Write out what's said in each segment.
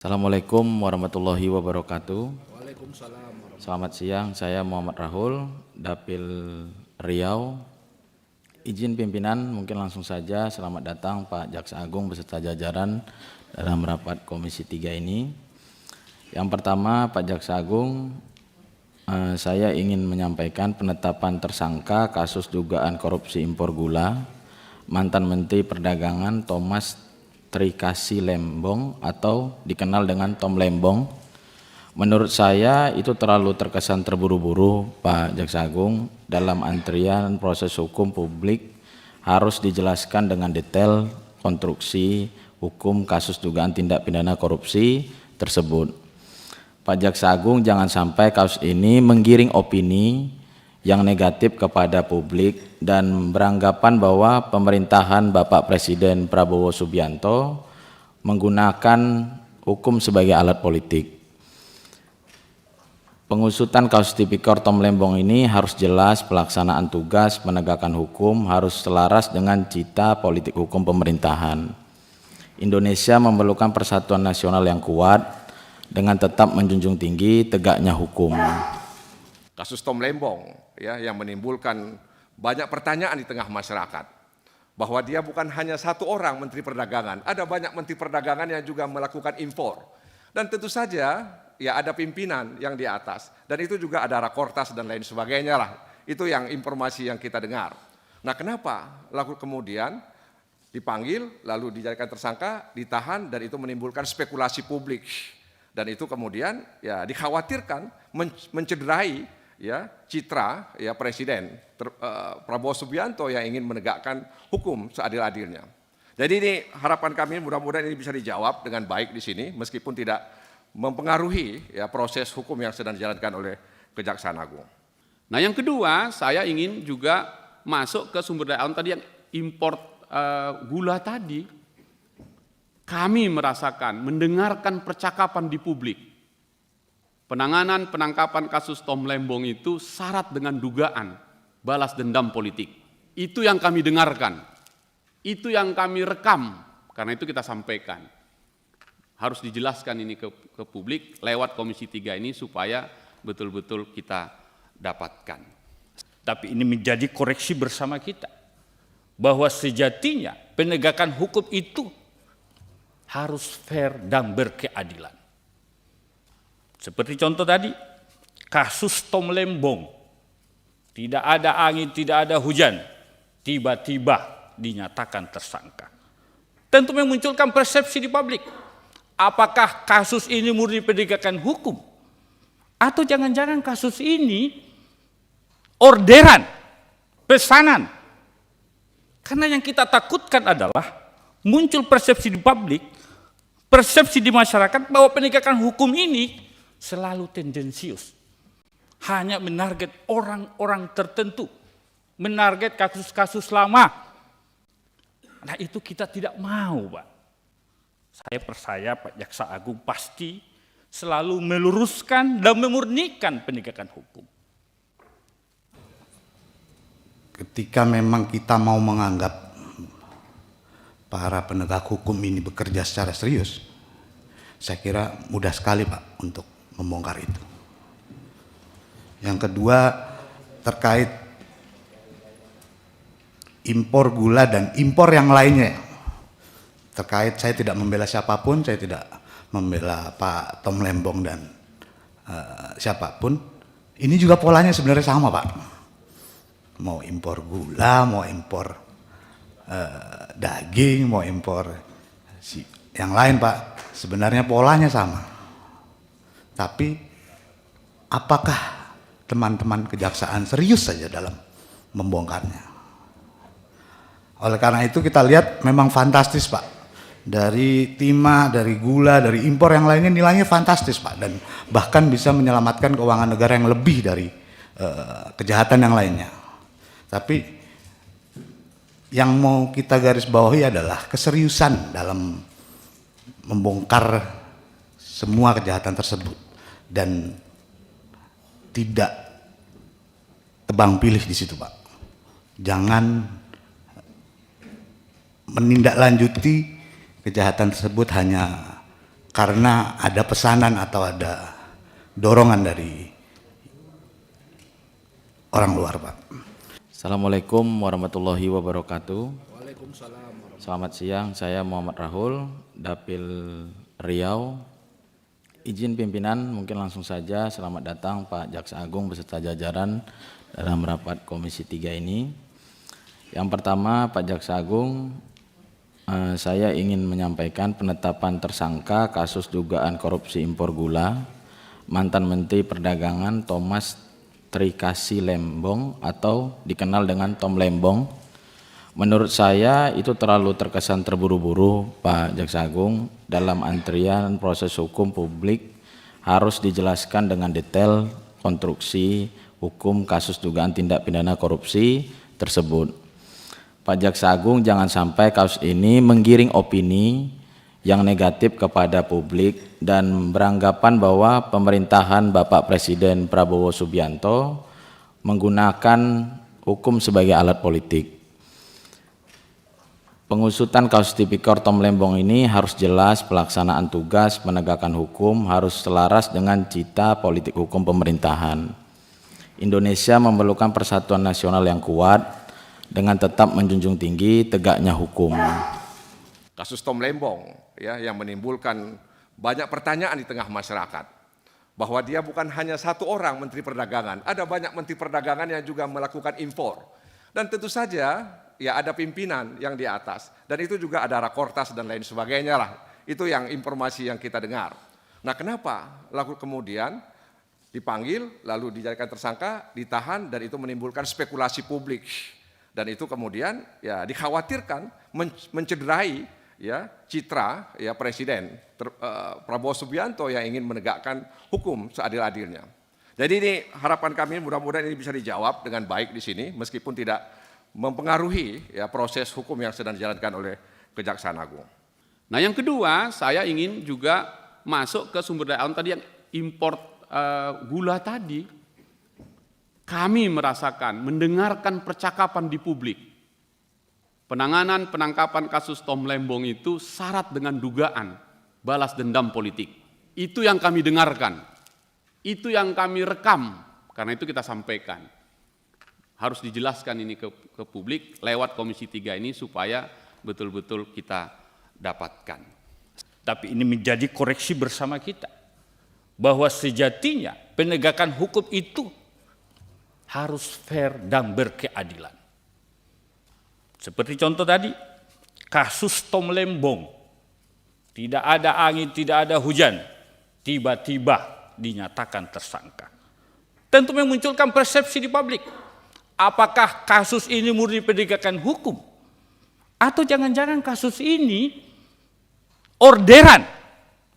Assalamualaikum warahmatullahi wabarakatuh. Waalaikumsalam. Selamat siang, saya Muhammad Rahul, Dapil Riau. Izin pimpinan, mungkin langsung saja selamat datang Pak Jaksa Agung beserta jajaran dalam rapat Komisi 3 ini. Yang pertama, Pak Jaksa Agung, saya ingin menyampaikan penetapan tersangka kasus dugaan korupsi impor gula mantan Menteri Perdagangan Thomas Trikasih Lembong atau dikenal dengan Tom Lembong. Menurut saya itu terlalu terkesan terburu-buru, Pak Jaksa Agung. Dalam antrian proses hukum, publik harus dijelaskan dengan detail konstruksi hukum kasus dugaan tindak pidana korupsi tersebut. Pak Jaksa Agung, jangan sampai kasus ini menggiring opini yang negatif kepada publik dan beranggapan bahwa pemerintahan Bapak Presiden Prabowo Subianto menggunakan hukum sebagai alat politik. Pengusutan kasus tipikor Tom Lembong ini harus jelas, pelaksanaan tugas penegakan hukum harus selaras dengan cita politik hukum pemerintahan. Indonesia memerlukan persatuan nasional yang kuat dengan tetap menjunjung tinggi tegaknya hukum. Kasus Tom Lembong ya, yang menimbulkan banyak pertanyaan di tengah masyarakat. Bahwa dia bukan hanya satu orang Menteri Perdagangan, ada banyak Menteri Perdagangan yang juga melakukan impor. Dan tentu saja ya ada pimpinan yang di atas, dan itu juga ada rakortas dan lain sebagainya lah. Itu yang informasi yang kita dengar. Nah, kenapa lalu kemudian dipanggil, lalu dijadikan tersangka, ditahan, dan itu menimbulkan spekulasi publik. Dan itu kemudian ya dikhawatirkan mencederai ya citra ya Presiden Prabowo Subianto yang ingin menegakkan hukum seadil-adilnya. Jadi ini harapan kami mudah-mudahan ini bisa dijawab dengan baik di sini meskipun tidak mempengaruhi ya proses hukum yang sedang dijalankan oleh Kejaksaan Agung. Nah, yang kedua, saya ingin juga masuk ke sumber daya alam tadi yang impor gula tadi. Kami merasakan, mendengarkan percakapan di publik. Penanganan penangkapan kasus Tom Lembong itu syarat dengan dugaan balas dendam politik. Itu yang kami dengarkan. Itu yang kami rekam. Karena itu kita sampaikan. Harus dijelaskan ini ke publik lewat Komisi 3 ini supaya betul-betul kita dapatkan. Tapi ini menjadi koreksi bersama kita. Bahwa sejatinya penegakan hukum itu harus fair dan berkeadilan. Seperti contoh tadi, kasus Tom Lembong. Tidak ada angin, tidak ada hujan. Tiba-tiba dinyatakan tersangka. Tentu memunculkan persepsi di publik. Apakah kasus ini murni penegakan hukum? Atau jangan-jangan kasus ini orderan, pesanan? Karena yang kita takutkan adalah muncul persepsi di publik, persepsi di masyarakat bahwa penegakan hukum ini selalu tendensius. Hanya menarget orang-orang tertentu, menarget kasus-kasus lama. Nah, itu kita tidak mau, Pak. Saya percaya Pak Jaksa Agung pasti selalu meluruskan dan memurnikan penegakan hukum. Ketika memang kita mau menganggap para penegak hukum ini bekerja secara serius, saya kira mudah sekali, Pak, untuk membongkar itu. Yang kedua, terkait impor gula dan impor yang lainnya. Terkait, saya tidak membela siapapun, saya tidak membela Pak Tom Lembong dan siapapun. Ini juga polanya sebenarnya sama, Pak. Mau impor gula, mau impor daging, mau impor yang lain, Pak. Sebenarnya polanya sama. Tapi apakah teman-teman kejaksaan serius saja dalam membongkarnya? Oleh karena itu kita lihat memang fantastis, Pak. Dari timah, dari gula, dari impor yang lainnya nilainya fantastis, Pak. Dan bahkan bisa menyelamatkan keuangan negara yang lebih dari kejahatan yang lainnya. Tapi yang mau kita garis bawahi adalah keseriusan dalam membongkar semua kejahatan tersebut. Dan tidak tebang pilih di situ, Pak. Jangan menindaklanjuti kejahatan tersebut hanya karena ada pesanan atau ada dorongan dari orang luar, Pak. Assalamualaikum warahmatullahi wabarakatuh. Selamat siang, saya Muhammad Rahul, Dapil Riau. Izin pimpinan, mungkin langsung saja selamat datang Pak Jaksa Agung beserta jajaran dalam rapat Komisi 3 ini. Yang pertama, Pak Jaksa Agung, saya ingin menyampaikan penetapan tersangka kasus dugaan korupsi impor gula mantan Menteri Perdagangan Thomas Trikasih Lembong atau dikenal dengan Tom Lembong. Menurut saya itu terlalu terkesan terburu-buru, Pak Jaksa Agung. Dalam antrian proses hukum, publik harus dijelaskan dengan detail konstruksi hukum kasus dugaan tindak pidana korupsi tersebut. Pak Jaksa Agung, jangan sampai kasus ini menggiring opini yang negatif kepada publik dan beranggapan bahwa pemerintahan Bapak Presiden Prabowo Subianto menggunakan hukum sebagai alat politik. Pengusutan kasus tipikor Tom Lembong ini harus jelas, pelaksanaan tugas penegakan hukum harus selaras dengan cita politik hukum pemerintahan. Indonesia memerlukan persatuan nasional yang kuat dengan tetap menjunjung tinggi tegaknya hukum. Kasus Tom Lembong ya, yang menimbulkan banyak pertanyaan di tengah masyarakat. Bahwa dia bukan hanya satu orang Menteri Perdagangan, ada banyak Menteri Perdagangan yang juga melakukan impor. Dan tentu saja ya ada pimpinan yang di atas, dan itu juga ada rakortas dan lain sebagainya lah. Itu yang informasi yang kita dengar. Nah, kenapa lalu kemudian dipanggil, lalu dijadikan tersangka, ditahan, dan itu menimbulkan spekulasi publik. Dan itu kemudian ya dikhawatirkan mencederai ya citra ya Presiden Prabowo Subianto yang ingin menegakkan hukum seadil-adilnya. Jadi ini harapan kami, mudah-mudahan ini bisa dijawab dengan baik di sini, meskipun tidak mempengaruhi ya proses hukum yang sedang dijalankan oleh Kejaksaan Agung. Nah, yang kedua, saya ingin juga masuk ke sumber daya alam tadi yang import gula tadi. Kami merasakan, mendengarkan percakapan di publik. Penanganan penangkapan kasus Tom Lembong itu syarat dengan dugaan balas dendam politik. Itu yang kami dengarkan. Itu yang kami rekam. Karena itu kita sampaikan. Harus dijelaskan ini ke publik lewat Komisi 3 ini supaya betul-betul kita dapatkan. Tapi ini menjadi koreksi bersama kita, bahwa sejatinya penegakan hukum itu harus fair dan berkeadilan. Seperti contoh tadi, kasus Tom Lembong, tidak ada angin, tidak ada hujan, tiba-tiba dinyatakan tersangka. Tentu memunculkan persepsi di publik. Apakah kasus ini murni penegakan hukum? Atau jangan-jangan kasus ini orderan,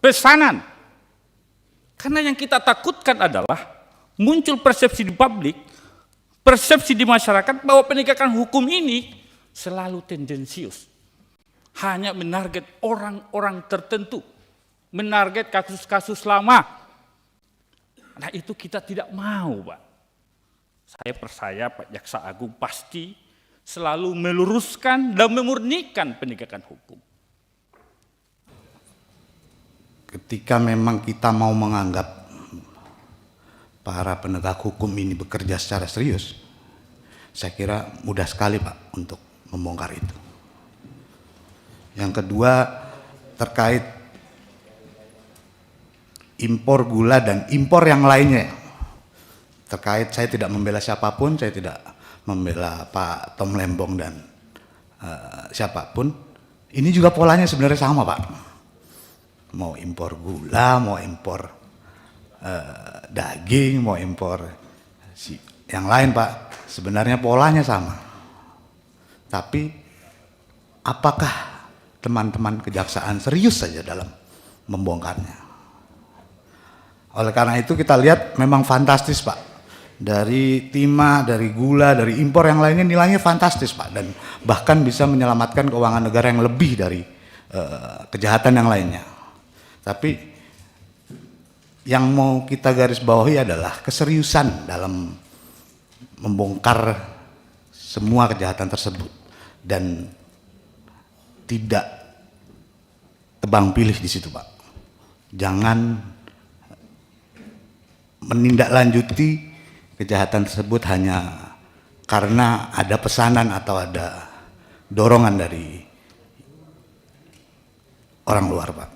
pesanan? Karena yang kita takutkan adalah muncul persepsi di publik, persepsi di masyarakat bahwa penegakan hukum ini selalu tendensius. Hanya menarget orang-orang tertentu, menarget kasus-kasus lama. Nah, itu kita tidak mau, Pak. Saya percaya Pak Jaksa Agung pasti selalu meluruskan dan memurnikan penegakan hukum. Ketika memang kita mau menganggap para penegak hukum ini bekerja secara serius, saya kira mudah sekali, Pak, untuk membongkar itu. Yang kedua, terkait impor gula dan impor yang lainnya. Terkait, saya tidak membela siapapun, saya tidak membela Pak Tom Lembong dan siapapun. Ini juga polanya sebenarnya sama, Pak. Mau impor gula, mau impor daging, mau impor yang lain, Pak. Sebenarnya polanya sama. Tapi apakah teman-teman kejaksaan serius saja dalam membongkarnya? Oleh karena itu kita lihat memang fantastis, Pak. Dari timah, dari gula, dari impor yang lainnya nilainya fantastis, Pak. Dan bahkan bisa menyelamatkan keuangan negara yang lebih dari kejahatan yang lainnya. Tapi yang mau kita garis bawahi adalah keseriusan dalam membongkar semua kejahatan tersebut. Dan tidak tebang pilih di situ, Pak. jangan menindaklanjuti kejahatan tersebut hanya karena ada pesanan atau ada dorongan dari orang luar, Pak.